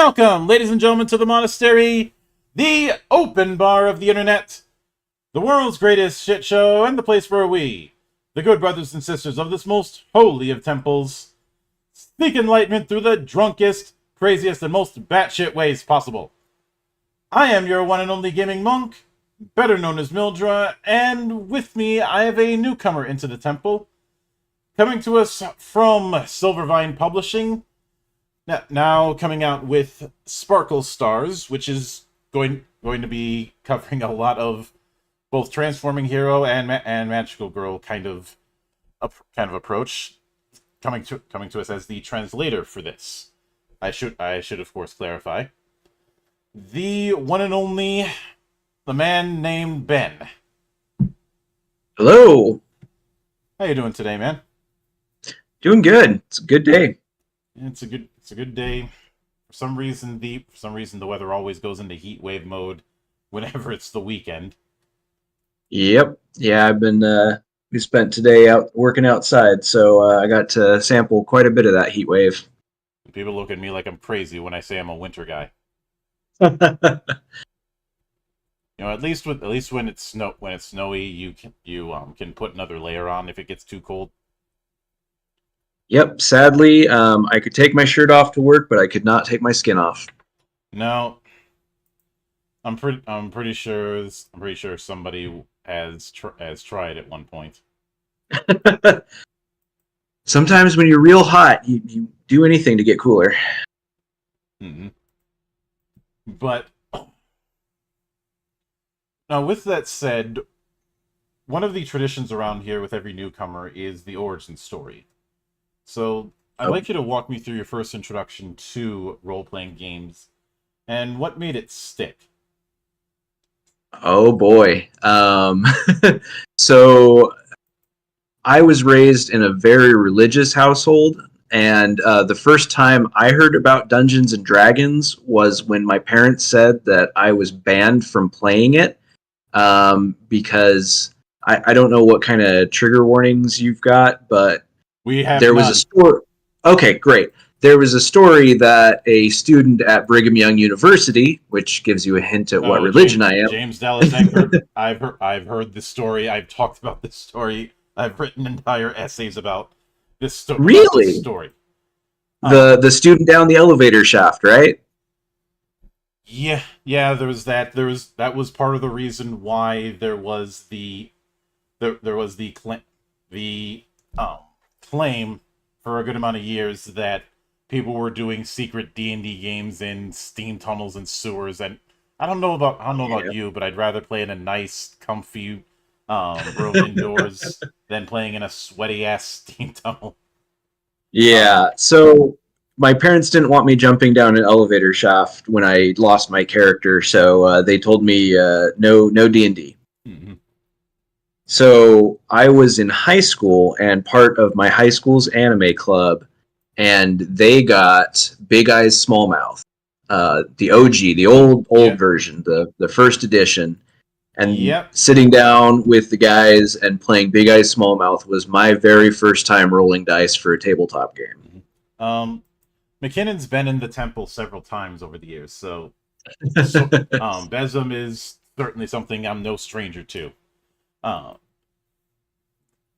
Welcome, ladies and gentlemen, to the monastery, the open bar of the internet, the world's greatest shit show, and the place where we, the good brothers and sisters of this most holy of temples, seek enlightenment through the drunkest, craziest, and most batshit ways possible. I am your one and only gaming monk, better known as Mildra, and with me I have a newcomer into the temple, coming to us from Silvervine Publishing. Now coming out with Sparkle Stars, which is going to be covering a lot of both Transforming Hero and Magical Girl kind of approach. Coming to us as the translator for this. I should of course clarify. The one and only, the man named Ben. Hello. How you doing today, man? Doing good. It's a good day. It's a good day. For some reason the weather always goes into heat wave mode whenever it's the weekend. Yep. Yeah, we spent today out working outside, so I got to sample quite a bit of that heat wave. People look at me like I'm crazy when I say I'm a winter guy. At least when it's snowy, you can put another layer on if it gets too cold. Yep. Sadly, I could take my shirt off to work, but I could not take my skin off. No, I'm pretty sure somebody has tried at one point. Sometimes when you're real hot, you do anything to get cooler. Mm-hmm. But now, with that said, one of the traditions around here with every newcomer is the origin story. So I'd like you to walk me through your first introduction to role-playing games and what made it stick. Oh boy. So I was raised in a very religious household, and the first time I heard about Dungeons and Dragons was when my parents said that I was banned from playing it, because I don't know what kind of trigger warnings you've got, but there was a story. Okay, great. There was a story that a student at Brigham Young University, which gives you a hint at what religion I am. James Dallas Egbert. I've heard this story. I've talked about this story. I've written entire essays about this story. Really? This story. The student down the elevator shaft, right? Yeah. There was that. That was part of the reason why there was the claim for a good amount of years that people were doing secret D&D games in steam tunnels and sewers, and I don't know about you, but I'd rather play in a nice, comfy room indoors than playing in a sweaty ass steam tunnel. Yeah. So my parents didn't want me jumping down an elevator shaft when I lost my character, so they told me no D&D. Mm-hmm. So I was in high school and part of my high school's anime club, and they got Big Eyes Small Mouth, the OG, the old version, the first edition. And sitting down with the guys and playing Big Eyes Small Mouth was my very first time rolling dice for a tabletop game. McKinnon's been in the temple several times over the years, so Besum is certainly something I'm no stranger to.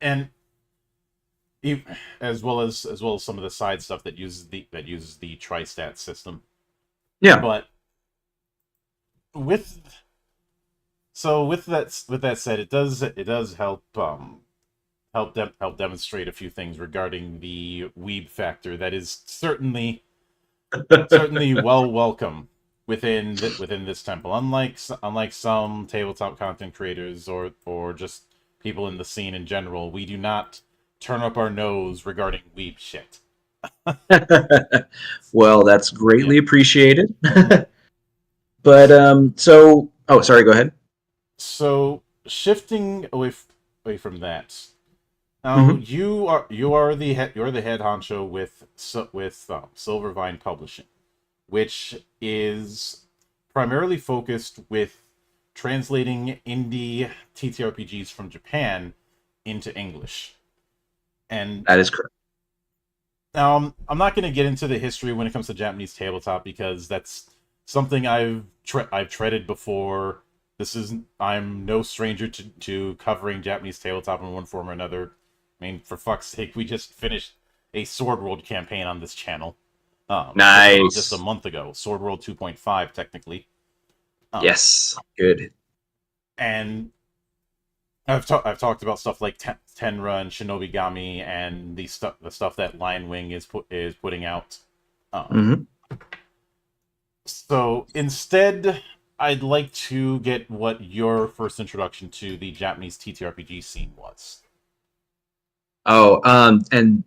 And as well as some of the side stuff that uses the Tri-Stat system. Yeah. But with that said, it does help demonstrate a few things regarding the weeb factor that is certainly well welcome within this temple. Unlike some tabletop content creators or just people in the scene in general, we do not turn up our nose regarding weeb shit. Well, that's greatly appreciated. But sorry, go ahead. So shifting away from that, you are the head honcho with Silvervine Publishing, which is primarily focused with translating indie TTRPGs from Japan into English. And that is correct. I'm not going to get into the history when it comes to Japanese tabletop because that's something I've treaded before. I'm no stranger to covering Japanese tabletop in one form or another. I mean, for fuck's sake, we just finished a Sword World campaign on this channel. Nice. Just a month ago. Sword World 2.5, technically. Yes, good. And I've talked about stuff like Tenra and Shinobigami and the stuff that Lion Wing is putting out. So instead, I'd like to get what your first introduction to the Japanese TTRPG scene was. Oh, and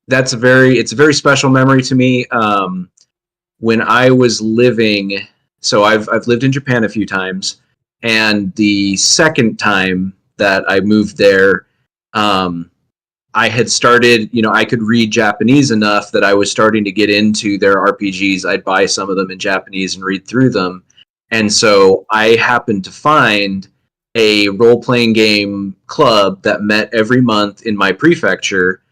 it's a very special memory to me. When I was living, so I've lived in Japan a few times, and the second time that I moved there, I had started, I could read Japanese enough that I was starting to get into their RPGs. I'd buy some of them in Japanese and read through them. And so I happened to find a role-playing game club that met every month in my prefecture.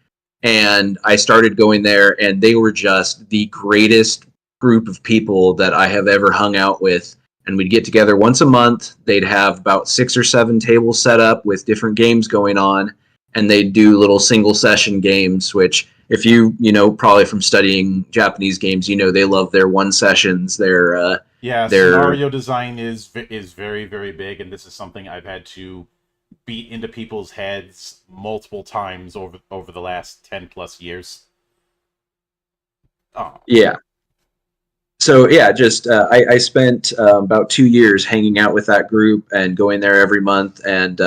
And I started going there, and they were just the greatest group of people that I have ever hung out with. And we'd get together once a month. They'd have about 6 or 7 tables set up with different games going on. And they do little single session games, which if probably from studying Japanese games, they love their one sessions. Their scenario design is very, very big, and this is something I've had to beat into people's heads multiple times over the last 10 plus years. Oh. Yeah. So yeah, just I spent about 2 years hanging out with that group and going there every month, and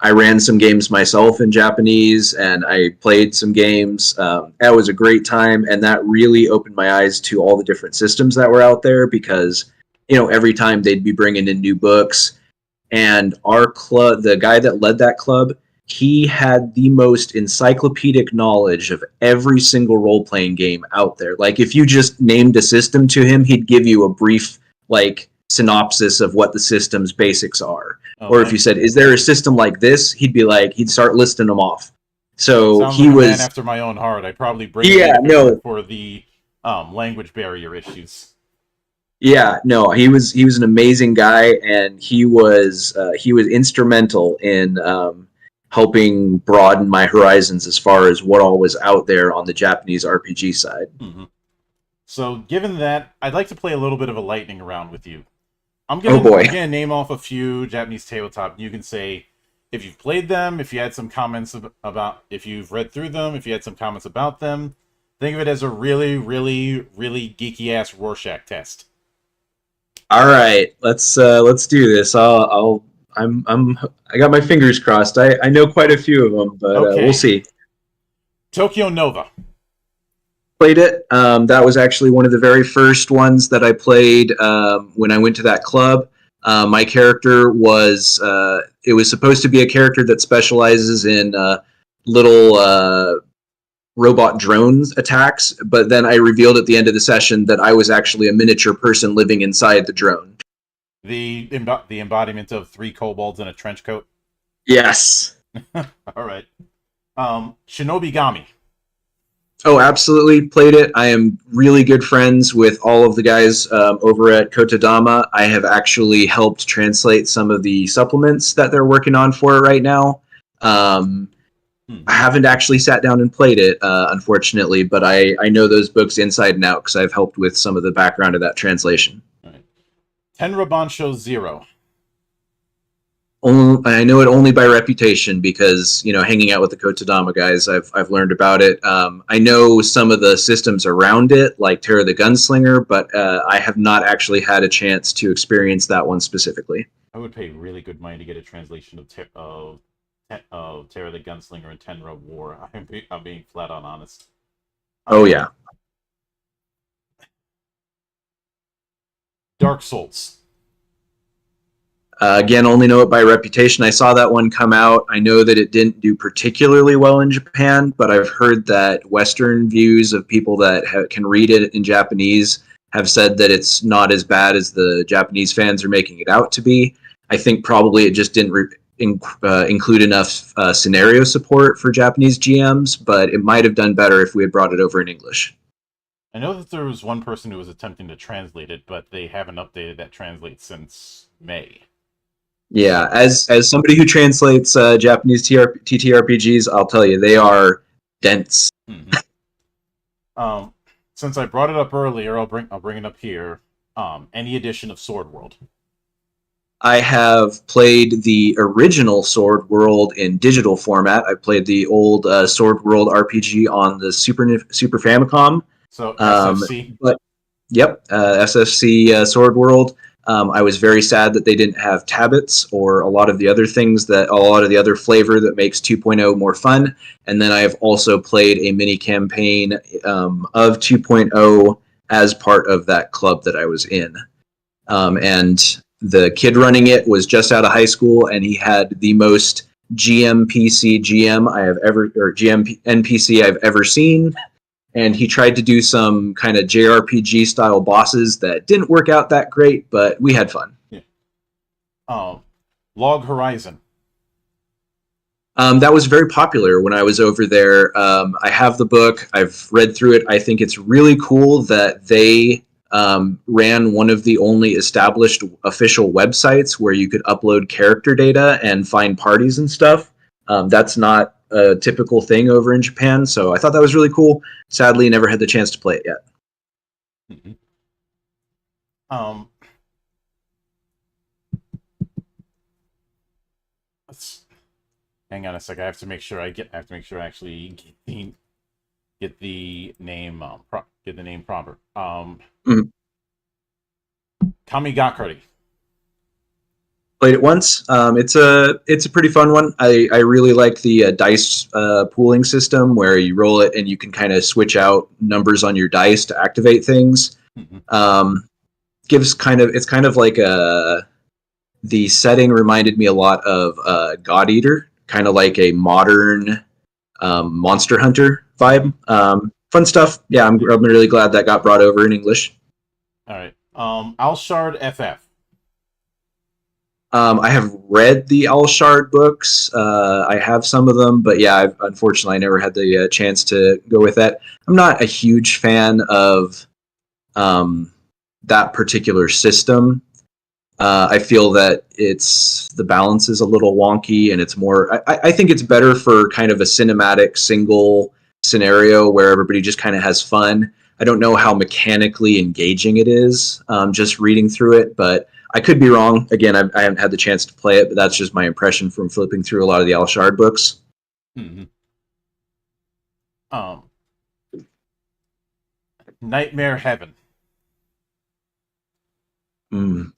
I ran some games myself in Japanese, and I played some games. That was a great time, and that really opened my eyes to all the different systems that were out there because, every time they'd be bringing in new books. And our club, the guy that led that club, he had the most encyclopedic knowledge of every single role-playing game out there. Like, if you just named a system to him, he'd give you a brief, synopsis of what the system's basics are. Okay. Or if you said, is there a system like this? He'd start listing them off. So sounds like a man after my own heart. I'd probably bring for the language barrier issues. Yeah, no, he was an amazing guy, and he was instrumental in helping broaden my horizons as far as what all was out there on the Japanese RPG side. Mm-hmm. So, given that, I'd like to play a little bit of a lightning round with you. I'm gonna name off a few Japanese tabletop. You can say if you've played them, if you had some comments about, if you've read through them, if you had some comments about them. Think of it as a really, really, really geeky ass Rorschach test. All right, let's do this. I got my fingers crossed. I know quite a few of them, but we'll see. Tokyo Nova. Played it. That was actually one of the very first ones that I played when I went to that club. My character was it was supposed to be a character that specializes in little robot drones attacks, but then I revealed at the end of the session that I was actually a miniature person living inside the drone. The embodiment of 3 kobolds in a trench coat? Yes. All right. Shinobigami. Oh, absolutely. Played it. I am really good friends with all of the guys over at Kotodama. I have actually helped translate some of the supplements that they're working on for it right now. I haven't actually sat down and played it, unfortunately, but I know those books inside and out because I've helped with some of the background of that translation. All right. Tenra Bansho Zero. I know it only by reputation because, hanging out with the Kotodama guys, I've learned about it. I know some of the systems around it, like Terra the Gunslinger, but I have not actually had a chance to experience that one specifically. I would pay really good money to get a translation of Terra the Gunslinger and Tenra War. I'm being flat on honest. Oh, yeah. Dark Souls. Again, only know it by reputation. I saw that one come out. I know that it didn't do particularly well in Japan, but I've heard that Western views of people that can read it in Japanese have said that it's not as bad as the Japanese fans are making it out to be. I think probably it just didn't include enough scenario support for Japanese GMs, but it might have done better if we had brought it over in English. I know that there was one person who was attempting to translate it, but they haven't updated that translate since May. Yeah, as somebody who translates Japanese TTRPGs, I'll tell you they are dense. Mm-hmm. Since I brought it up earlier, I'll bring it up here. Any edition of Sword World? I have played the original Sword World in digital format. I played the old Sword World RPG on the Super Famicom. So SFC. But yep, SFC Sword World. I was very sad that they didn't have tabbits or a lot of the other flavor that makes 2.0 more fun. And then I have also played a mini campaign of 2.0 as part of that club that I was in. And the kid running it was just out of high school, and he had the most GM NPC I've ever seen. And he tried to do some kind of JRPG style bosses that didn't work out that great, but we had fun. Yeah. Log Horizon. That was very popular when I was over there. I have the book. I've read through it. I think it's really cool that they ran one of the only established official websites where you could upload character data and find parties and stuff. That's not a typical thing over in Japan, so I thought that was really cool. Sadly, never had the chance to play it yet. Mm-hmm. Hang on a sec. I have to make sure I actually get the name proper. Kamigakari. Played it once. It's a pretty fun one. I really like the dice pooling system where you roll it and you can kind of switch out numbers on your dice to activate things. Mm-hmm. It's kind of like the setting reminded me a lot of God Eater, kind of like a modern Monster Hunter vibe. Fun stuff. Yeah, I'm really glad that got brought over in English. All right. Alshard FF. I have read the Alshard books. I have some of them, but yeah, unfortunately, I never had the chance to go with that. I'm not a huge fan of that particular system. I feel that the balance is a little wonky, and it's more. I think it's better for kind of a cinematic single scenario where everybody just kind of has fun. I don't know how mechanically engaging it is, just reading through it, but I could be wrong. Again, I haven't had the chance to play it, but that's just my impression from flipping through a lot of the Alshard books. Mm-hmm. Nightmare Heaven.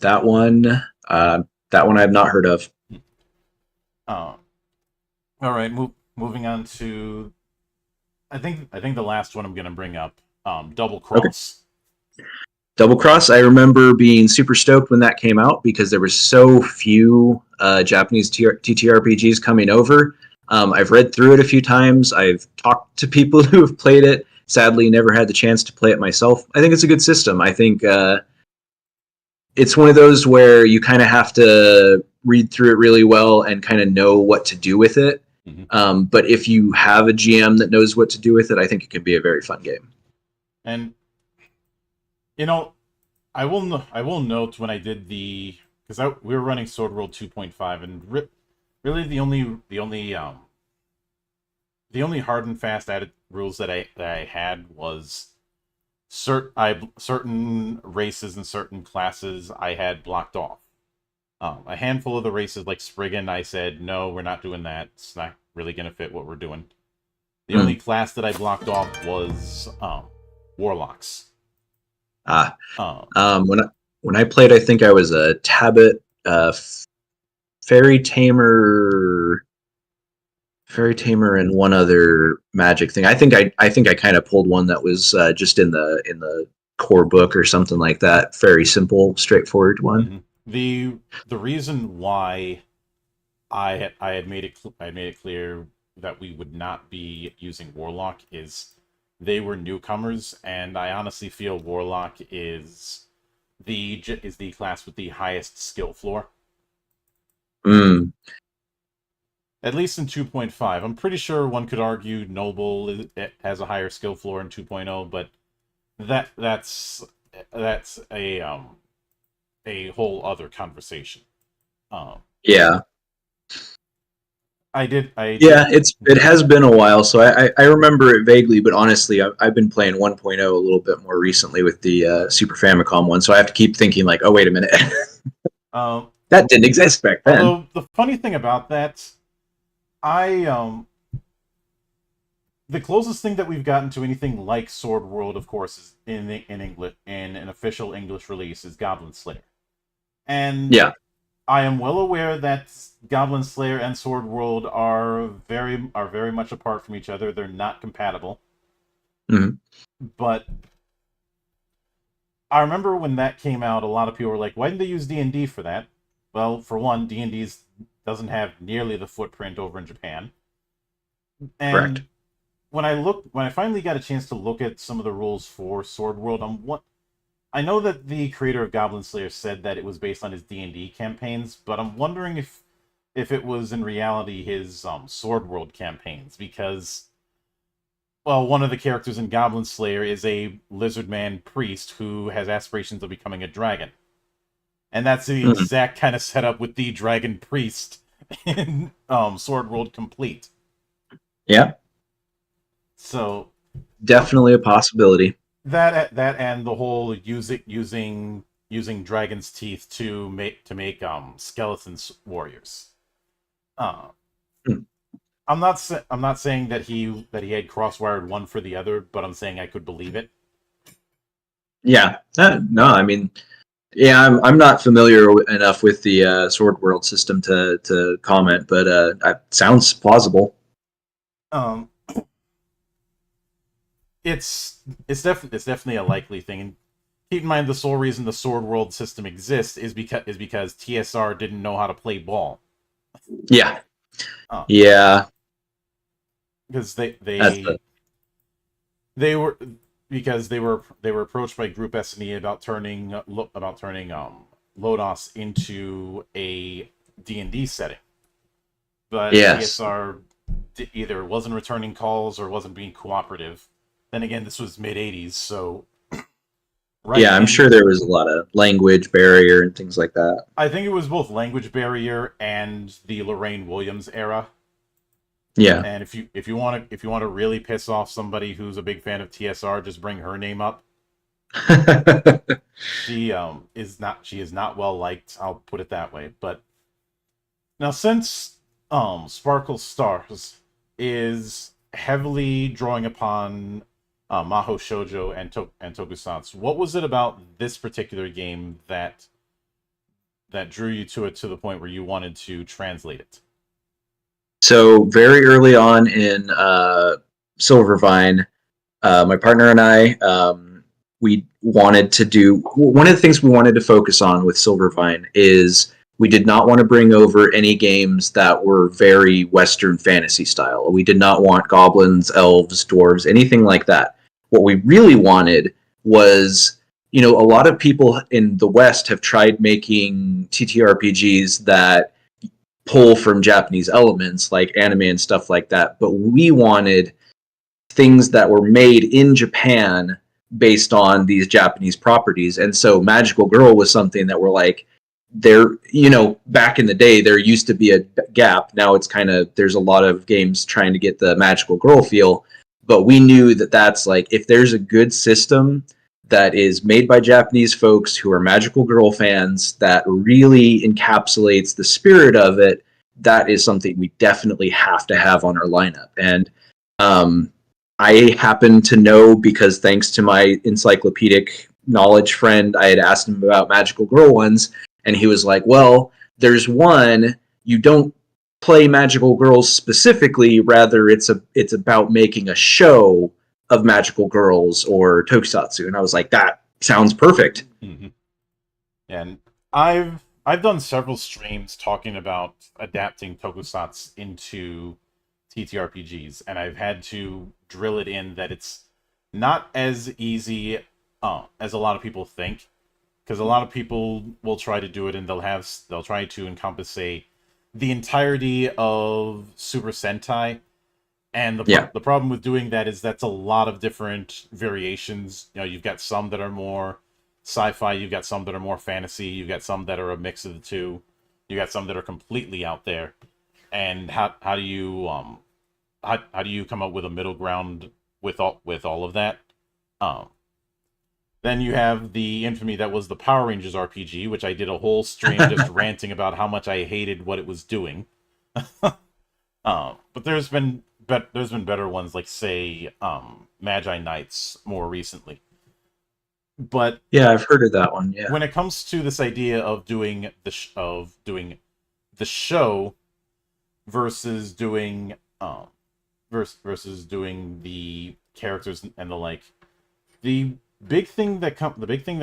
That one I have not heard of. All right, moving on to, I think the last one I'm going to bring up, Double Cross. Okay. Double Cross, I remember being super stoked when that came out because there were so few Japanese TTRPGs coming over. I've read through it a few times. I've talked to people who have played it. Sadly, never had the chance to play it myself. I think it's a good system. I think it's one of those where you kind of have to read through it really well and kind of know what to do with it. Mm-hmm. But if you have a GM that knows what to do with it, I think it can be a very fun game. And I will note when I did because we were running Sword World 2.5, and really the only hard and fast added rules that I had was certain races and certain classes I had blocked off. A handful of the races, like Spriggan, I said, no, we're not doing that. It's not really going to fit what we're doing. The only class that I blocked off was Warlocks. When I played, I think I was a Tablet Fairy Tamer, and one other magic thing. I think I kind of pulled one that was just in the core book or something like that. Very simple, straightforward one. Mm-hmm. The reason why I had made it clear that we would not be using Warlock is they were newcomers, and I honestly feel Warlock is the class with the highest skill floor. At least in 2.5. I'm pretty sure one could argue Noble it has a higher skill floor in 2.0, but that's a whole other conversation. Um, Yeah. I Yeah, did. it has been a while, so I remember it vaguely, but honestly, I've been playing 1.0 a little bit more recently with the Super Famicom one, so I have to keep thinking like, oh wait a minute, Um, that didn't exist back then. although the funny thing about that, I the closest thing that we've gotten to anything like Sword World, of course, is in English in an official English release is Goblin Slayer, and Yeah. I am well aware that Goblin Slayer and Sword World are very much apart from each other. They're not compatible. Mhm. But I remember when that came out, a lot of people were like, "Why didn't they use D&D for that?" Well, for one, D&D doesn't have nearly the footprint over in Japan. Correct. And when I finally got a chance to look at some of the rules for Sword World, I know that the creator of Goblin Slayer said that it was based on his D&D campaigns, but I'm wondering if it was in reality his Sword World campaigns, because well, one of the characters in Goblin Slayer is a lizard man priest who has aspirations of becoming a dragon. And that's the Mhm. exact kind of setup with the dragon priest in Sword World Complete. Yeah, So definitely a possibility. that and the whole using dragon's teeth to make skeleton warriors. Uh, Hmm. I'm not saying that he had crosswired one for the other, but I'm saying I could believe it. Yeah, no, I mean, yeah, I'm not familiar enough with the Sword World system to comment, but sounds plausible. Um, it's definitely a likely thing. And keep in mind, the sole reason the Sword World system exists is because TSR didn't know how to play ball. Yeah, Uh, yeah, because that's the they were because they were approached by Group S&E about turning Lodos into a D&D setting, but yes. TSR either wasn't returning calls or wasn't being cooperative. Then again, this was mid '80s, so right Yeah, I'm sure in there was a lot of language barrier and things like that. I think it was both language barrier and the Lorraine Williams era. Yeah. And if you want to really piss off somebody who's a big fan of TSR, just bring her name up. She is not well liked. I'll put it that way. But now since Sparkle Stars is heavily drawing upon Maho Shoujo and Tokusatsu, what was it about this particular game that drew you to it to the point where you wanted to translate it? So very early on in Silvervine, my partner and I, we wanted to do one of the things we wanted to focus on with Silvervine is we did not want to bring over any games that were very Western fantasy style. We did not want goblins, elves, dwarves, anything like that. What we really wanted was, you know, a lot of people in the West have tried making TTRPGs that pull from Japanese elements like anime and stuff like that, but we wanted things that were made in Japan based on these Japanese properties. And so Magical Girl was something that we're like, there, you know, back in the day, there used to be a gap. Now it's kind of, there's a lot of games trying to get the Magical Girl feel. But we knew that that's like, if there's a good system that is made by Japanese folks who are Magical Girl fans that really encapsulates the spirit of it, that is something we definitely have to have on our lineup. And um, I happen to know because thanks to my encyclopedic knowledge friend, I had asked him about Magical Girl ones, and he was like, "Well, there's one you don't play Magical Girls specifically. Rather, it's about making a show of Magical Girls or Tokusatsu." And I was like, "That sounds perfect." Mm-hmm. And I've done several streams talking about adapting Tokusatsu into TTRPGs, and I've had to drill it in that it's not as easy as a lot of people think, because a lot of people will try to do it and they'll try to encompass the entirety of Super Sentai. And Yeah. the problem with doing that is that's a lot of different variations. You know, you've got some that are more sci-fi, you've got some that are more fantasy, you've got some that are a mix of the two, you got some that are completely out there. And how do you how do you come up with a middle ground with all of that? Um, then you have the infamy that was the Power Rangers RPG, which I did a whole stream just ranting about how much I hated what it was doing. But there's been better ones, like say Magi Knights more recently. But Yeah, I've heard of that one. Yeah. when it comes to this idea of doing doing the show versus doing versus doing the characters and the like, the the big thing that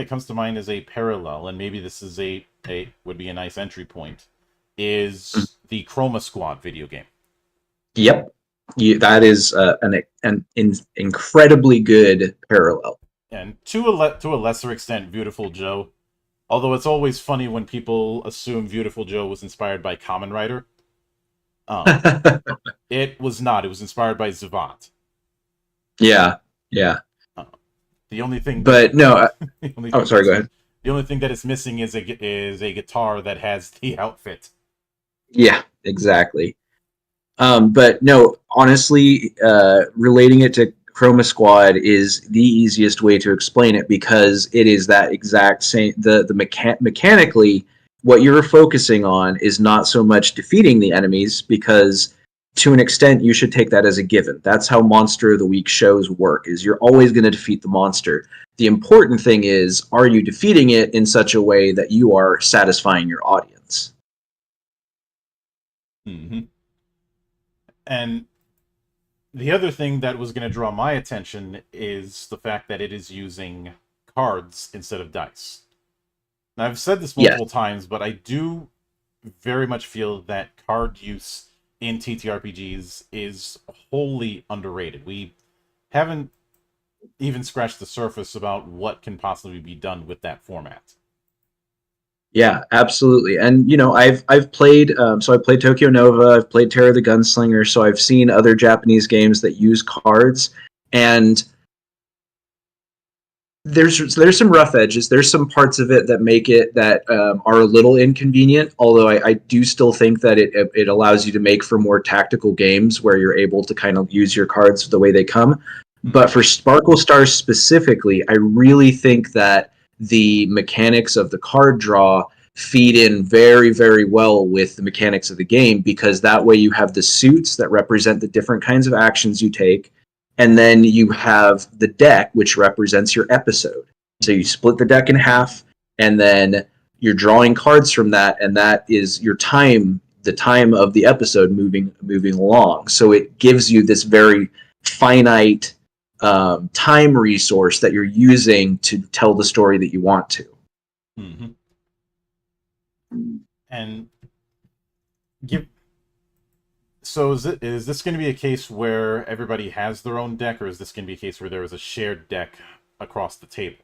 comes to mind is a parallel, and maybe this is a would be a nice entry point, is the Chroma Squad video game. Yep. That is an incredibly good parallel. And to a lesser extent, Beautiful Joe. Although it's always funny when people assume Beautiful Joe was inspired by Kamen Rider. It was not. It was inspired by Zavant. Yeah. Yeah. The only thing, But no. Oh, sorry. Go ahead. The only thing that is missing is a guitar that has the outfit. Yeah. Exactly. But no, honestly, relating it to Chroma Squad is the easiest way to explain it, because it is that exact same. Mechanically, what you're focusing on is not so much defeating the enemies, because to an extent you should take that as a given. That's how Monster of the Week shows work, is you're always going to defeat the monster. The important thing is, are you defeating it in such a way that you are satisfying your audience? Mm-hmm. And the other thing that was going to draw my attention is the fact that it is using cards instead of dice. Now, I've said this multiple times, but I do very much feel that card use in TTRPGs is wholly underrated. We haven't even scratched the surface about what can possibly be done with that format. Yeah, absolutely. And I've played. So I played Tokyo Nova. I've played Terror the Gunslinger. So I've seen other Japanese games that use cards, and there's some rough edges. There's some parts of it that make it that are a little inconvenient. Although I do still think that it allows you to make for more tactical games where you're able to kind of use your cards the way they come. But for Sparkle Stars specifically, I really think that the mechanics of the card draw feed in very, very well with the mechanics of the game, because that way you have the suits that represent the different kinds of actions you take, and then you have the deck, which represents your episode. So you split the deck in half, and then you're drawing cards from that, and that is your time, the time of the episode moving along. So it gives you this very finite time resource that you're using to tell the story that you want to. Mm-hmm. And so is this going to be a case where everybody has their own deck, or is this going to be a case where there is a shared deck across the table?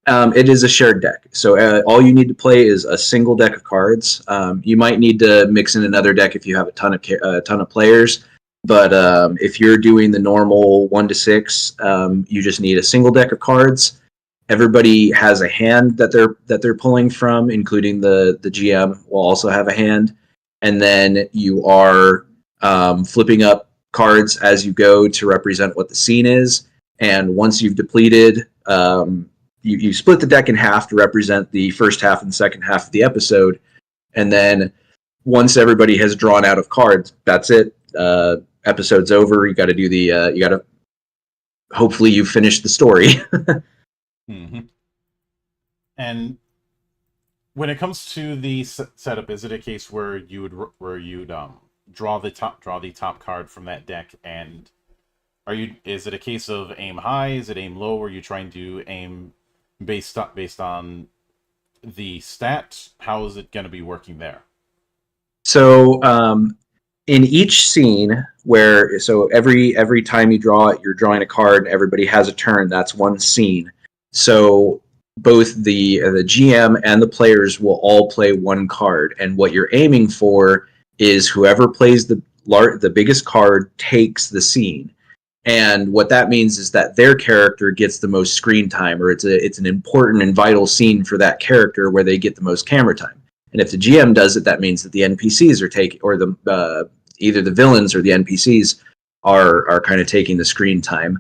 It is a shared deck. So all you need to play is a single deck of cards. You might need to mix in another deck if you have a ton of players. But if you're doing the normal 1 to 6, you just need a single deck of cards. Everybody has a hand that they're pulling from, including the GM will also have a hand. And then you are flipping up cards as you go to represent what the scene is. And once you've depleted, you split the deck in half to represent the first half and the second half of the episode. And then once everybody has drawn out of cards, that's it. Episode's over. You got to do you got to. Hopefully, you finish the story. Mm-hmm. And when it comes to the setup, is it a case where you'd draw the top card from that deck, and is it a case of aim high? Is it aim low? Or are you trying to aim based on the stat? How is it going to be working there? So in each scene, every time you draw it, you're drawing a card, and everybody has a turn. That's one scene. So both the GM and the players will all play one card, and what you're aiming for is whoever plays the biggest card takes the scene. And what that means is that their character gets the most screen time, or it's an important and vital scene for that character where they get the most camera time. And if the GM does it, that means that the NPCs are taking, or the either the villains or the NPCs are kind of taking the screen time.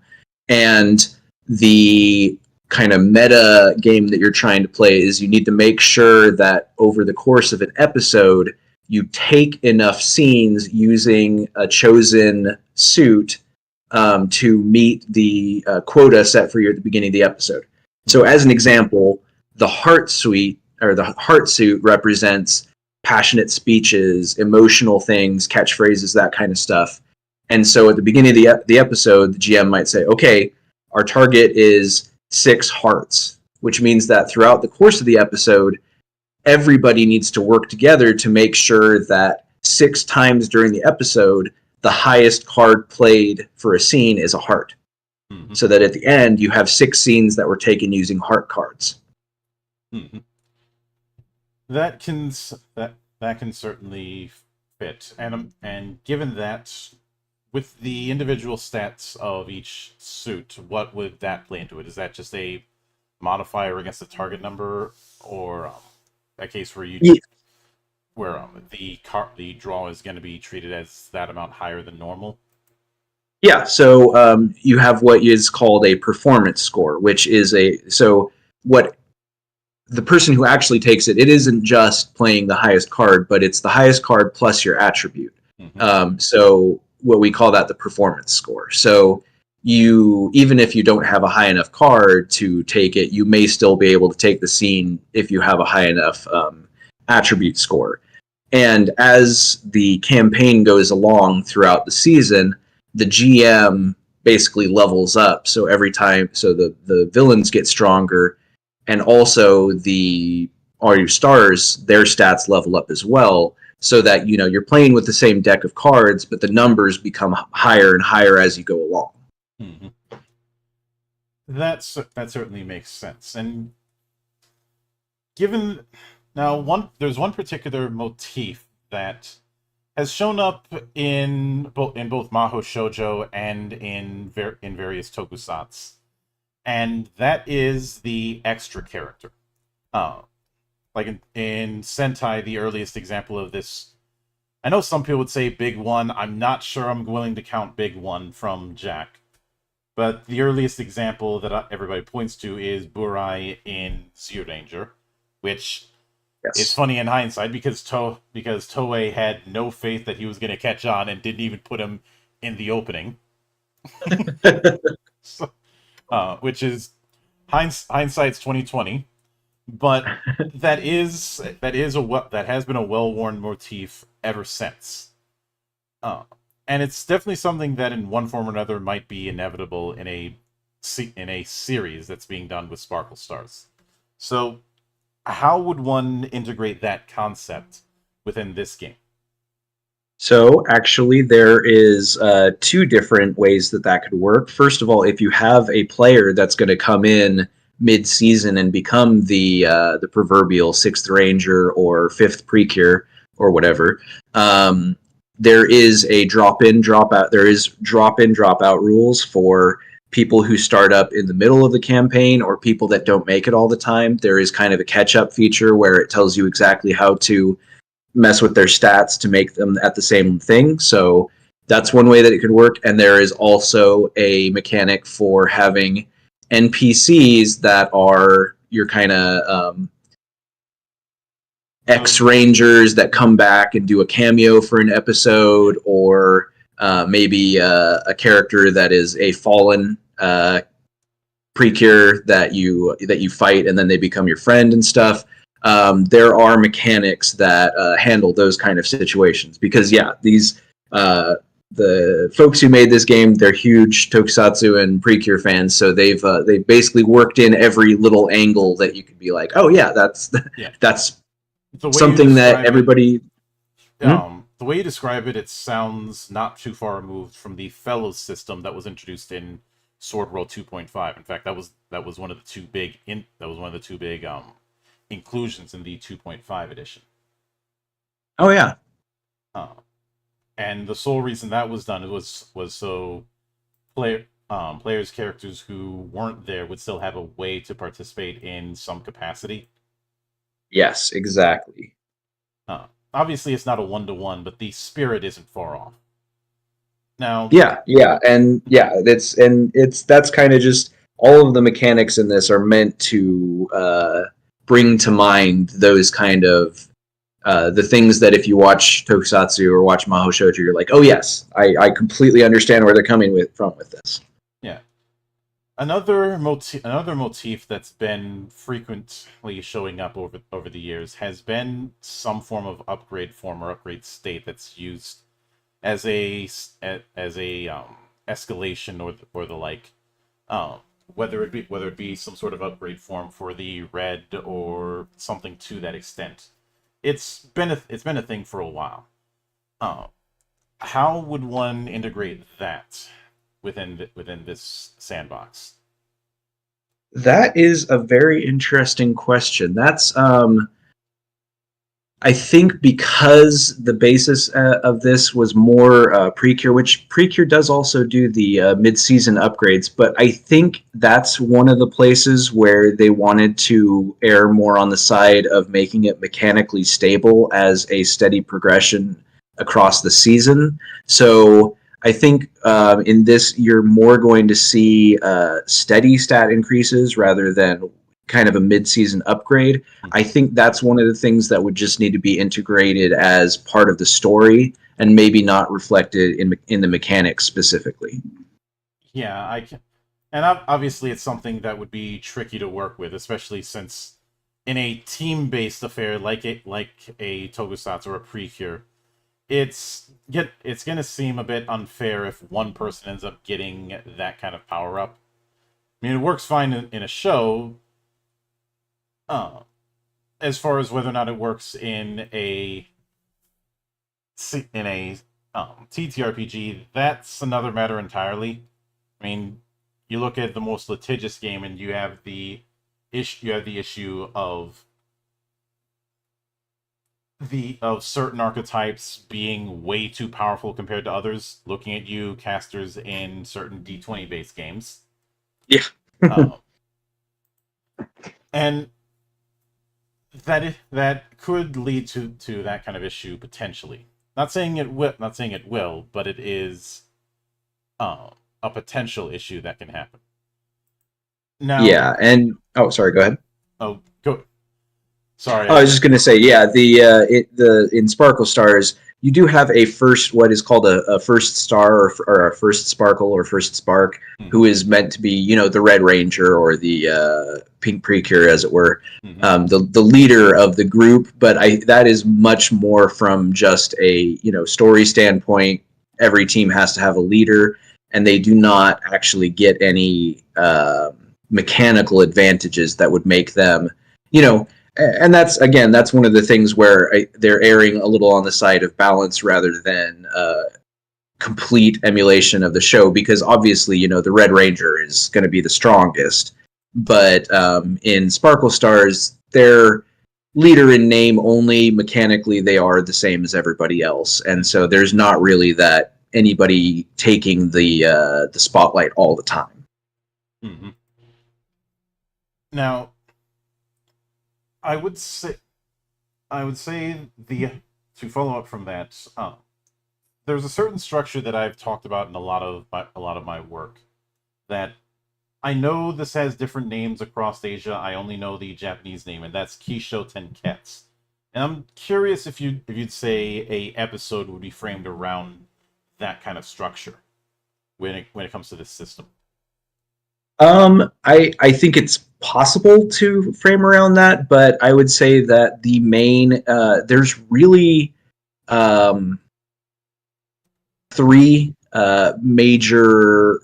And the kind of meta game that you're trying to play is you need to make sure that over the course of an episode, you take enough scenes using a chosen suit to meet the quota set for you at the beginning of the episode. So as an example, the heart suite or the heart suit represents passionate speeches, emotional things, catchphrases, that kind of stuff. And so at the beginning of the episode, the GM might say, okay, our target is 6 hearts, which means that throughout the course of the episode, everybody needs to work together to make sure that 6 times during the episode, the highest card played for a scene is a heart. Mm-hmm. So that at the end, you have 6 scenes that were taken using heart cards. Mm-hmm. That can certainly fit. And given that, with the individual stats of each suit, what would that play into it? Is that just a modifier against the target number, or a case where the draw is going to be treated as that amount higher than normal? Yeah, so you have what is called a performance score, which is what the person who actually takes it isn't just playing the highest card, but it's the highest card plus your attribute. Mm-hmm. So what we call that the performance score. So even if you don't have a high enough card to take it, you may still be able to take the scene if you have a high enough attribute score. And as the campaign goes along throughout the season, the GM basically levels up. So every time, the villains get stronger, and also all your stars, their stats level up as well, so that you're playing with the same deck of cards, but the numbers become higher and higher as you go along. Mm-hmm. That certainly makes sense. And given there's one particular motif that has shown up in both Mahou Shoujo and in various tokusatsu, and that is the extra character. Like in Sentai, the earliest example of this, I know some people would say Big One. I'm not sure I'm willing to count Big One from Jack. But the earliest example that everybody points to is Burai in Zyuranger, which is funny in hindsight because Toei had no faith that he was going to catch on and didn't even put him in the opening. So, which is hindsight's 2020. But that has been a well-worn motif ever since. And it's definitely something that in one form or another might be inevitable in a series that's being done with Sparkle Stars. So how would one integrate that concept within this game? So actually there is 2 different ways that could work. First of all, if you have a player that's going to come in mid-season and become the proverbial 6th Ranger or 5th Precure or whatever, there is a drop-in, drop-out. There is drop-in, drop-out rules for people who start up in the middle of the campaign or people that don't make it all the time. There is kind of a catch-up feature where it tells you exactly how to mess with their stats to make them at the same thing. So that's one way that it could work. And there is also a mechanic for having NPCs that are your kind of ex-Rangers that come back and do a cameo for an episode, or maybe a character that is a fallen Precure that you fight and then they become your friend and stuff. There are mechanics that handle those kind of situations because these the folks who made this game, they're huge Tokusatsu and Precure fans, so they've basically worked in every little angle that you could be like, oh yeah, that's something that everybody. The way you describe it, it sounds not too far removed from the Fellows system that was introduced in Sword World 2.5. In fact, that was one of the two big inclusions in the 2.5 edition. Oh yeah. And the sole reason that was done was so players characters who weren't there would still have a way to participate in some capacity. Yes, exactly. Obviously, it's not a 1-to-1, but the spirit isn't far off. Now, that's kind of just all of the mechanics in this are meant to bring to mind those kind of the things that if you watch Tokusatsu or watch Mahou Shoujo, you're like, oh yes, I completely understand where they're coming from with this. Yeah. Another motif that's been frequently showing up over the years has been some form of upgrade form or upgrade state that's used as a escalation or the like, whether it be some sort of upgrade form for the red or something to that extent. It's been a thing for a while. How would one integrate that within this sandbox? That is a very interesting question. That's I think because the basis of this was more Precure, which Precure does also do the mid-season upgrades, but I think that's one of the places where they wanted to err more on the side of making it mechanically stable as a steady progression across the season. So I think in this, you're more going to see steady stat increases rather than kind of a mid-season upgrade. I think that's one of the things that would just need to be integrated as part of the story and maybe not reflected in the mechanics specifically. Yeah, I can, and obviously it's something that would be tricky to work with, especially since in a team-based affair like a Tokusatsu or a Precure, it's gonna seem a bit unfair if one person ends up getting that kind of power up. I mean, it works fine in a show. As far as whether or not it works in a TTRPG, that's another matter entirely. I mean, you look at the most litigious game, and you have the issue of certain archetypes being way too powerful compared to others. Looking at you, casters in certain D20 based games. Yeah. And that could lead to that kind of issue potentially. Not saying it will, but it is a potential issue that can happen. Now, yeah, and sorry, go ahead. Oh, go. Sorry. I was just going to say, yeah, in Sparkle Stars, you do have what is called a first star or a first sparkle or first spark, who is meant to be, the Red Ranger or the Pink Precure, as it were, the leader of the group. But that is much more from just a story standpoint. Every team has to have a leader, and they do not actually get any mechanical advantages that would make them, and that's one of the things where they're erring a little on the side of balance rather than complete emulation of the show, because obviously, the Red Ranger is going to be the strongest. But in Sparkle Stars, they're leader in name only. Mechanically, they are the same as everybody else. And so there's not really that anybody taking the spotlight all the time. Mm-hmm. Now, I would say to follow up from that, there's a certain structure that I've talked about in a lot of my work that I know this has different names across Asia. I only know the Japanese name, and that's Kisho Tenketsu. And I'm curious if you'd say a episode would be framed around that kind of structure when it comes to this system. I think it's possible to frame around that, but I would say that the main there's really three major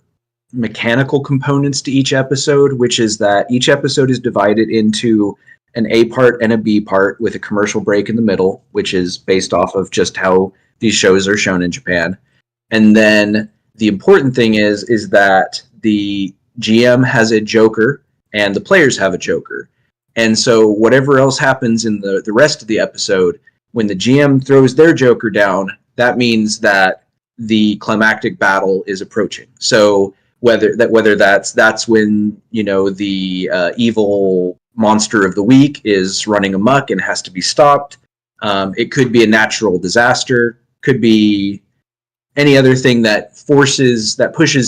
mechanical components to each episode, which is that each episode is divided into an A part and a B part with a commercial break in the middle, which is based off of just how these shows are shown in Japan. And then the important thing is that the GM has a Joker, and the players have a Joker. And so whatever else happens in the rest of the episode, when the GM throws their Joker down, that means that the climactic battle is approaching. So whether that's when, you know, the evil monster of the week is running amok and has to be stopped. It could be a natural disaster, could be any other thing that pushes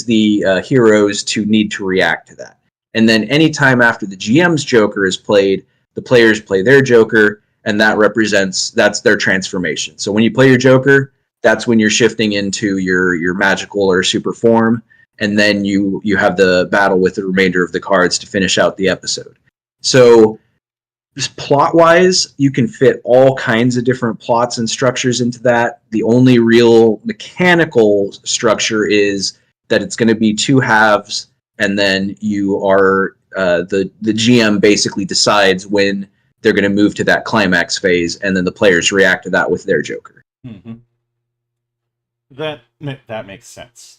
the heroes to need to react to that. And then anytime after the GM's Joker is played, the players play their Joker, and that's their transformation. So when you play your Joker, that's when you're shifting into your magical or super form, and then you have the battle with the remainder of the cards to finish out the episode. So plot-wise, you can fit all kinds of different plots and structures into that. The only real mechanical structure is that it's going to be two halves, and then you are the GM basically decides when they're going to move to that climax phase, and then the players react to that with their Joker. Mm-hmm. That makes sense.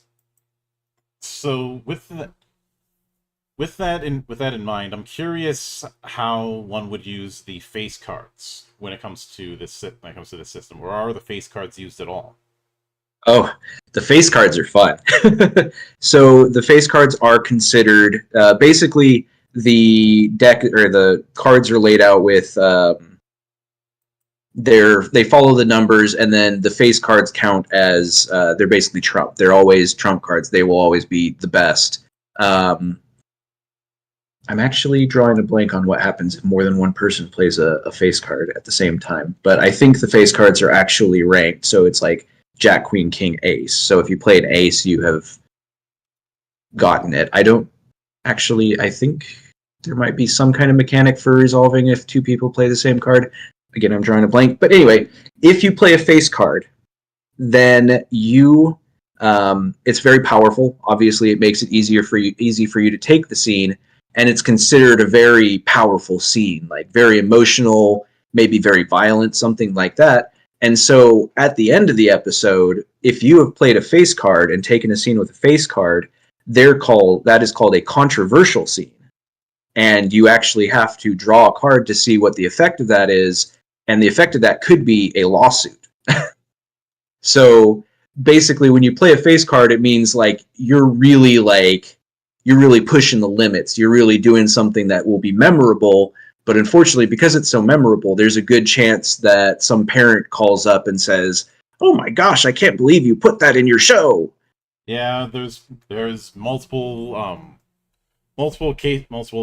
So with that in mind, I'm curious how one would use the face cards when it comes to this system. Or are the face cards used at all? Oh, the face cards are fun. So the face cards are considered basically the deck, or the cards are laid out with they follow the numbers, and then the face cards count as they're basically trump. They're always trump cards. They will always be the best. I'm actually drawing a blank on what happens if more than one person plays a face card at the same time. But I think the face cards are actually ranked, so it's like Jack, Queen, King, Ace. So if you play an Ace, you have gotten it. I think there might be some kind of mechanic for resolving if two people play the same card. Again, I'm drawing a blank. But anyway, if you play a face card, then it's very powerful. Obviously, it makes it easy for you to take the scene, and it's considered a very powerful scene, like very emotional, maybe very violent, something like that. And so at the end of the episode, if you have played a face card and taken a scene with a face card, that is called a controversial scene. And you actually have to draw a card to see what the effect of that is, and the effect of that could be a lawsuit. So basically, when you play a face card, it means like you're really pushing the limits. You're really doing something that will be memorable. But unfortunately, because it's so memorable, there's a good chance that some parent calls up and says, "Oh my gosh, I can't believe you put that in your show." Yeah, there's multiple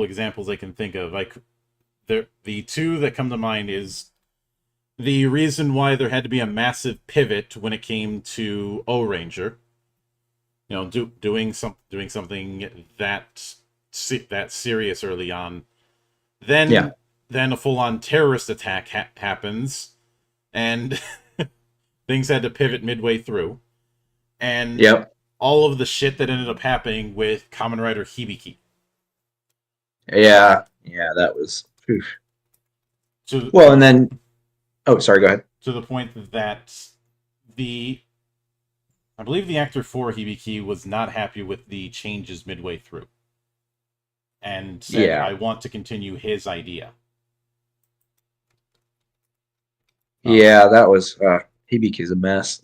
examples I can think of. Like the two that come to mind is the reason why there had to be a massive pivot when it came to Ohranger. You know, doing something that serious early on. Then a full-on terrorist attack happens, and things had to pivot midway through. And all of the shit that ended up happening with Kamen Rider Hibiki. Yeah, that was... and then... Oh, sorry, go ahead. To the point that I believe the actor for Hibiki was not happy with the changes midway through. And said, I want to continue his idea. That was... Hibiki's a mess.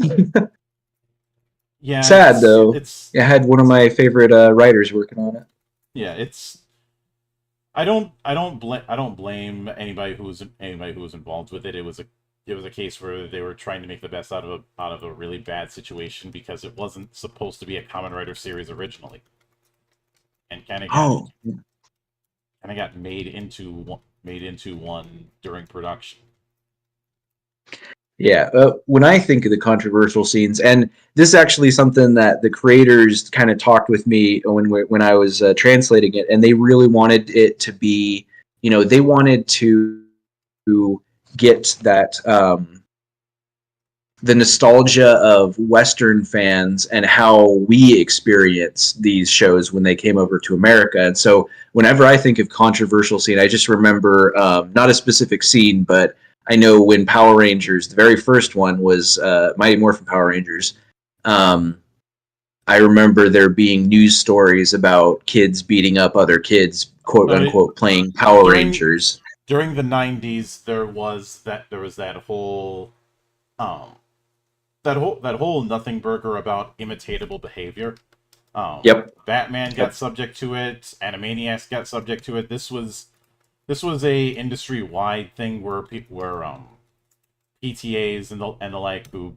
Yeah, sad though. I had one of my favorite writers working on it. Yeah, I don't blame anybody who was involved with it. It was a case where they were trying to make the best out of a really bad situation, because it wasn't supposed to be a Kamen Rider series originally, and kind of got made into one during production. Yeah, when I think of the controversial scenes, and this is actually something that the creators kind of talked with me when I was translating it, and they really wanted it to be, they wanted to get that the nostalgia of Western fans and how we experienced these shows when they came over to America. And so whenever I think of controversial scene, I just remember not a specific scene, but I know when Power Rangers, the very first one was Mighty Morphin Power Rangers, I remember there being news stories about kids beating up other kids, quote So unquote, playing Power during Rangers. during the '90s, there was that whole um that whole nothing burger about imitatable behavior. Yep. Batman got Yep. subject to it. Animaniacs got subject to it. This was a industry wide thing where people were PTAs and the like, who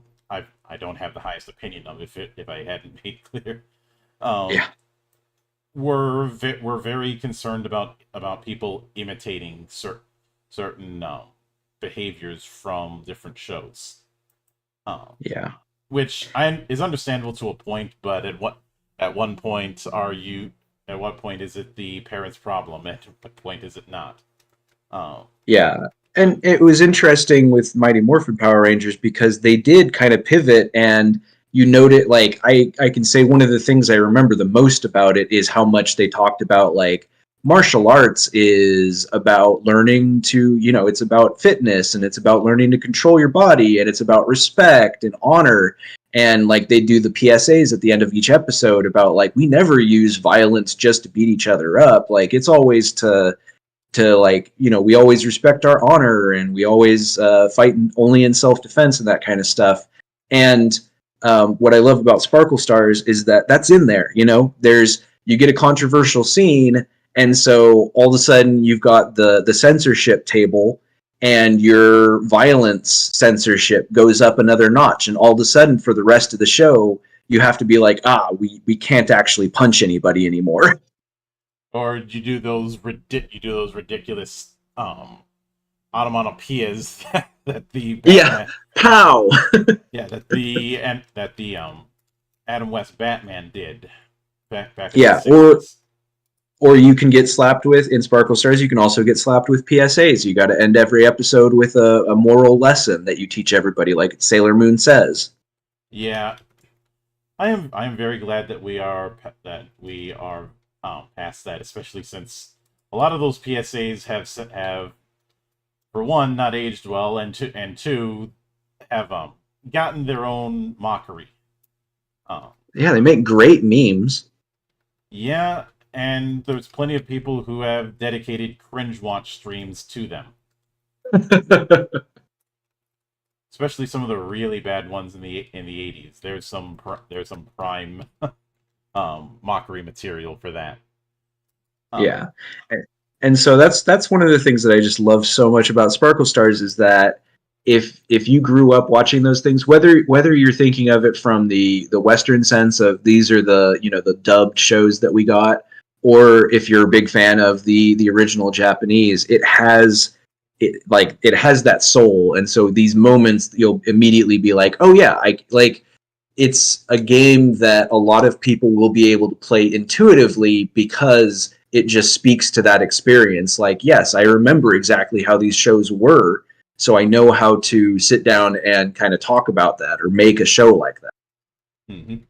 I don't have the highest opinion of, if I hadn't made clear, um, Yeah. were very concerned about people imitating certain behaviors from different shows, um, Yeah. which is understandable to a point. But at one point are you at what point is it the parents' problem? At what point is it not? Um, Yeah. And it was interesting with Mighty Morphin Power Rangers because they did kind of pivot, and you note it. Like I can say one of the things I remember the most about it is how much they talked about like martial arts is about learning to, it's about fitness, and it's about learning to control your body, and it's about respect and honor. And like they do the PSAs at the end of each episode about like we never use violence just to beat each other up. Like it's always to like, we always respect our honor, and we always fight only in self-defense and that kind of stuff. And what I love about Sparkle Stars is that that's in there. You get a controversial scene, and so all of a sudden you've got the censorship table, and your violence censorship goes up another notch, and all of a sudden for the rest of the show you have to be like, we can't actually punch anybody anymore. or you do those ridiculous onomatopoeias that the Yeah. Batman Pow. yeah that the Adam West Batman did back in the Yeah. or 60s. or you can get slapped with in Sparkle Stars. You can also get slapped with PSAs. You got to end every episode with a moral lesson that you teach everybody, like Sailor Moon says. Yeah, I am very glad that we are past that, especially since a lot of those PSAs have, for one, not aged well, and two have gotten their own mockery. Um, Yeah, they make great memes. yeah, and there's plenty of people who have dedicated cringe watch streams to them, especially some of the really bad ones in the '80s. There's some prime mockery material for that. Um, Yeah. And so that's one of the things that I just love so much about Sparkle Stars is that if you grew up watching those things, whether you're thinking of it from the Western sense of these are the dubbed shows that we got, or if you're a big fan of the original Japanese, it has that soul. And so these moments you'll immediately be like, oh yeah, I like it's a game that a lot of people will be able to play intuitively because it just speaks to that experience. Like, yes, I remember exactly how these shows were, so I know how to sit down and kind of talk about that or make a show like that. mhm.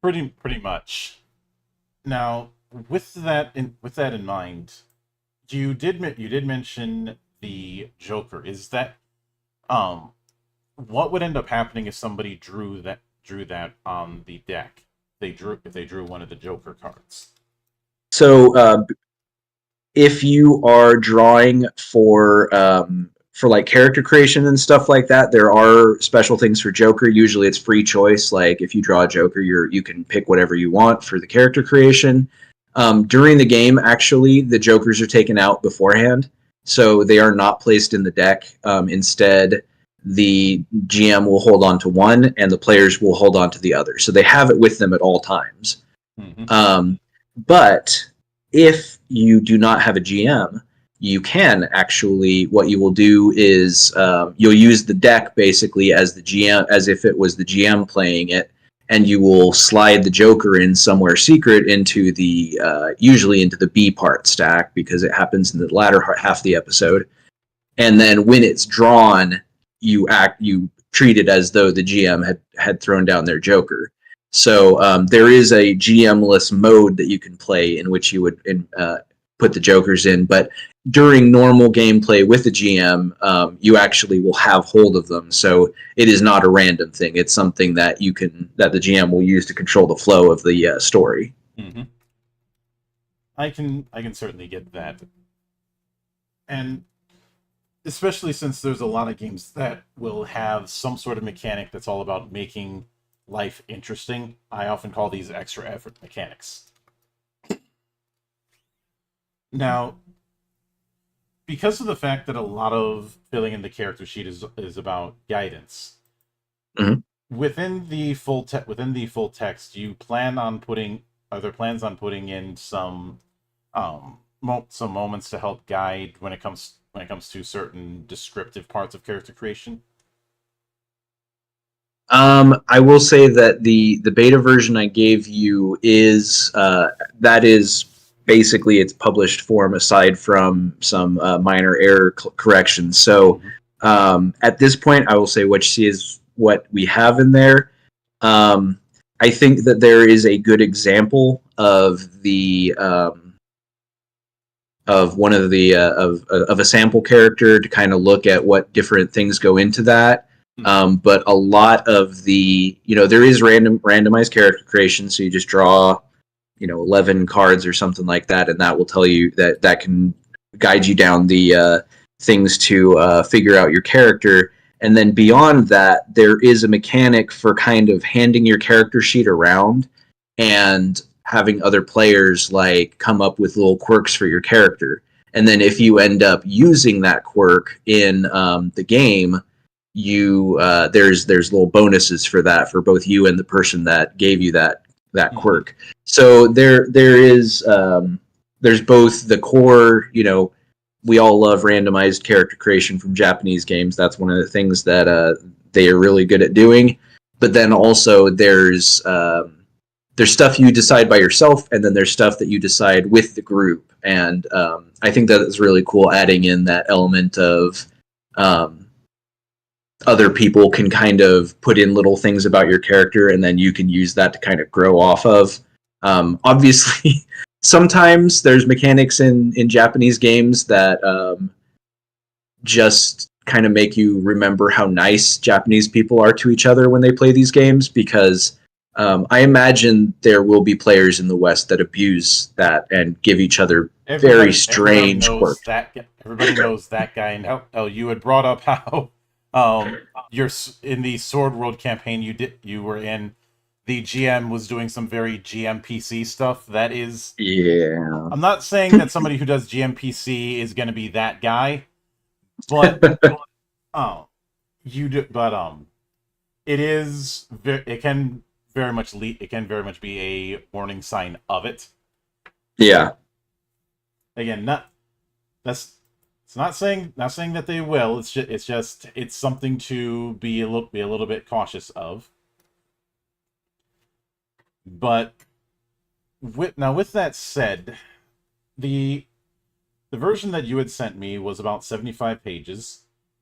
Pretty much. Now, with that in mind, you did mention the Joker. Is that um what would end up happening if somebody drew that on the deck? If they drew one of the Joker cards. So if you are drawing for like character creation and stuff like that, there are special things for Joker. Usually it's free choice. Like if you draw a Joker, you can pick whatever you want for the character creation. During the game, actually, the Jokers are taken out beforehand, so they are not placed in the deck. Instead, the GM will hold on to one, and the players will hold on to the other. So they have it with them at all times. Hmm. But if you do not have a GM, you can actually, what you will do is you'll use the deck basically as the GM, as if it was the GM playing it, and you will slide the Joker in somewhere secret into the usually into the B part stack because it happens in the latter half of the episode. And then when it's drawn, you treat it as though the GM had thrown down their Joker. So there is a GM-less mode that you can play in which you would put the jokers in, but during normal gameplay with the GM, you actually will have hold of them. So it is not a random thing. It's something that the GM will use to control the flow of the story. Mm-hmm. I can certainly get that, and especially since there's a lot of games that will have some sort of mechanic that's all about making life interesting. I often call these extra effort mechanics. Now, because of the fact that a lot of filling in the character sheet is about guidance, Mhm. within the full text, are there plans on putting in some moments to help guide when it comes to certain descriptive parts of character creation? I will say that the beta version I gave you is that is basically its published form, aside from some minor error corrections. So at this point, I will say what you see is what we have in there. I think that there is a good example of the of one of the of a sample character to kind of look at what different things go into that. But a lot of the, there is randomized character creation, so you just draw 11 cards or something like that, and that will tell you that can guide you down the things to figure out your character. And then beyond that, there is a mechanic for kind of handing your character sheet around and having other players like come up with little quirks for your character. And then if you end up using that quirk in the game, there's little bonuses for that for both you and the person that gave you that quirk. So there's both the core, we all love randomized character creation from Japanese games. That's one of the things that they are really good at doing. But then also there's stuff you decide by yourself, and then there's stuff that you decide with the group. And I think that is really cool, adding in that element of other people can kind of put in little things about your character, and then you can use that to kind of grow off of. Obviously, sometimes there's mechanics in Japanese games that just kind of make you remember how nice Japanese people are to each other when they play these games, because I imagine there will be players in the West that abuse that and give each other very strange quirks. Everybody knows that guy. And how you had brought up how you're in the Sword World campaign you were in. The GM was doing some very GMPC stuff. That is, yeah. I'm not saying that somebody who does GMPC is going to be that guy, but it is. It can very much be a warning sign of it. Yeah. Again, it's not saying that they will. It's something to be a little bit cautious of. But with that said, the version that you had sent me was about 75 pages.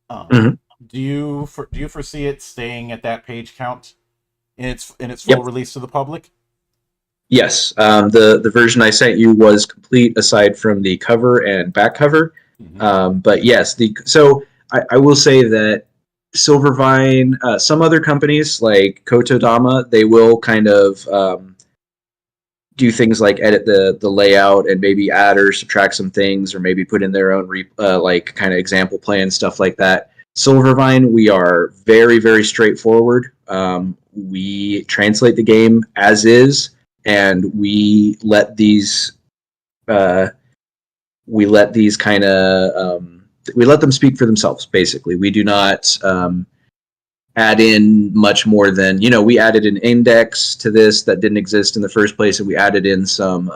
Do you foresee it staying at that page count in its full release to the public? Yes. The version I sent you was complete aside from the cover and back cover. But yes, I will say that Silvervine, some other companies like Kotodama, they will kind of do things like edit the layout and maybe add or subtract some things, or maybe put in their own like kind of example plan, stuff like that. Silvervine, we are very, very straightforward. We translate the game as is, and we let these we let them speak for themselves, basically. We do not add in much more than, we added an index to this that didn't exist in the first place, and we added in some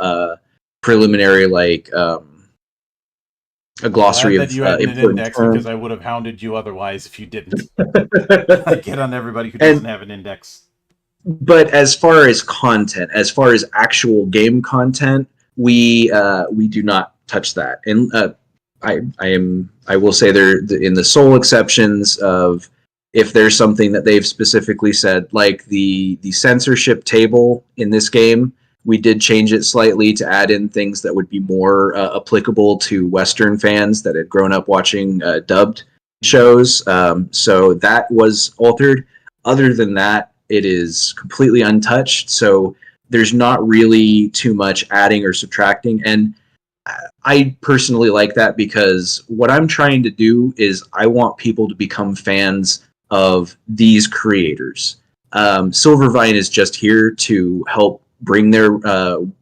preliminary, like a glossary of you added an index terms. Because I would have hounded you otherwise if you didn't. I get on everybody who doesn't have an index. But as far as content, as far as actual game content, we do not touch that. And I will say they're in the sole exceptions of if there's something that they've specifically said, like the censorship table in this game, We did change it slightly to add in things that would be more applicable to Western fans that had grown up watching dubbed shows. So that was altered. Other than that, it is completely untouched. So there's not really too much adding or subtracting. And I personally like that because what I'm trying to do is I want people to become fans of these creators. Silvervine is just here to help bring their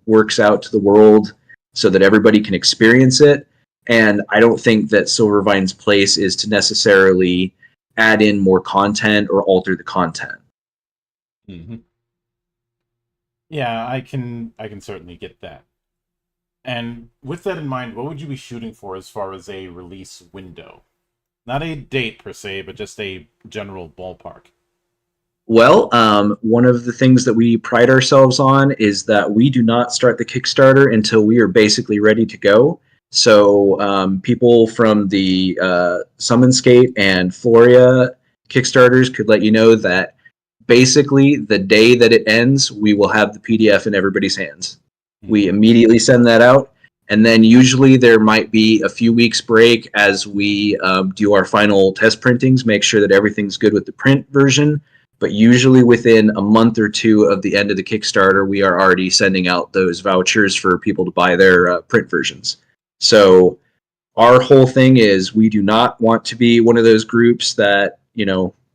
works out to the world so that everybody can experience it. And I don't think that Silvervine's place is to necessarily add in more content or alter the content. Mm-hmm. Yeah, I can certainly get that. And with that in mind, what would you be shooting for as far as a release window? Not a date per se, but just a general ballpark. Well, one of the things that we pride ourselves on is that we do not start the Kickstarter until we are basically ready to go. So people from the Summonscape and Floria Kickstarters could let you know that basically the day that it ends, we will have the PDF in everybody's hands. We immediately send that out, and then usually there might be a few weeks break as we do our final test printings, make sure that everything's good with the print version. But usually within a month or two of the end of the Kickstarter, we are already sending out those vouchers for people to buy their print versions. So our whole thing is we do not want to be one of those groups that,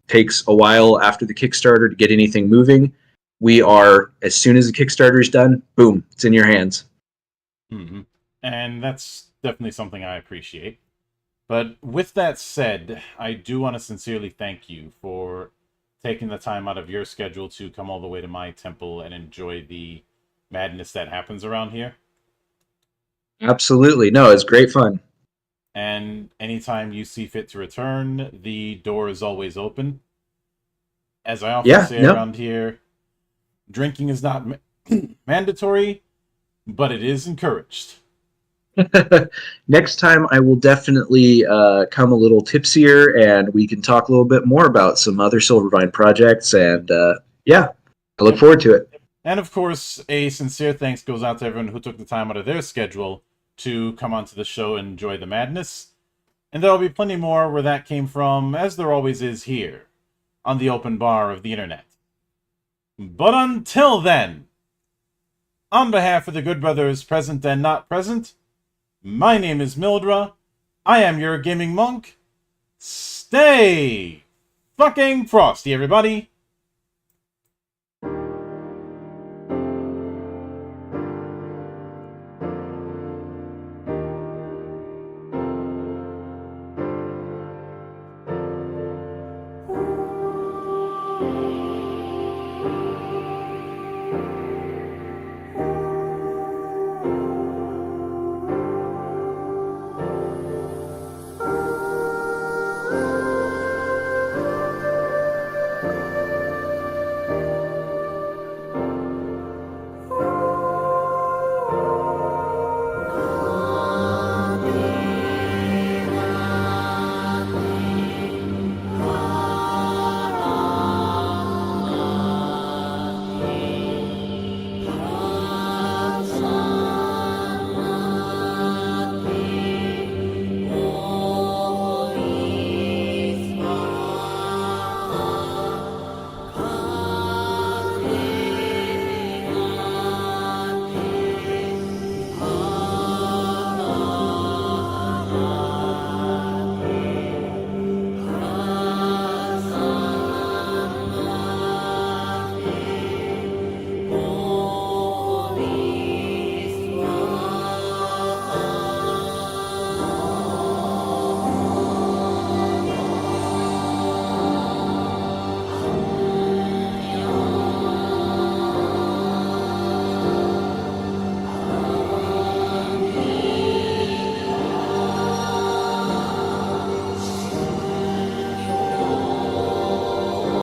takes a while after the Kickstarter to get anything moving. We are, as soon as the Kickstarter is done, boom, it's in your hands. Mm-hmm. And that's definitely something I appreciate. But with that said, I do want to sincerely thank you for taking the time out of your schedule to come all the way to my temple and enjoy the madness that happens around here. Absolutely. No, it's great fun. And anytime you see fit to return, the door is always open. As I often say around here, drinking is not mandatory, but it is encouraged. Next time I will definitely come a little tipsier and we can talk a little bit more about some other Silvervine projects. And I look forward to it. And of course, a sincere thanks goes out to everyone who took the time out of their schedule to come onto the show and enjoy the madness. And there'll be plenty more where that came from, as there always is here on the open bar of the internet. But until then, on behalf of the good brothers present and not present, my name is Mildra. I am your gaming monk. Stay fucking frosty, everybody.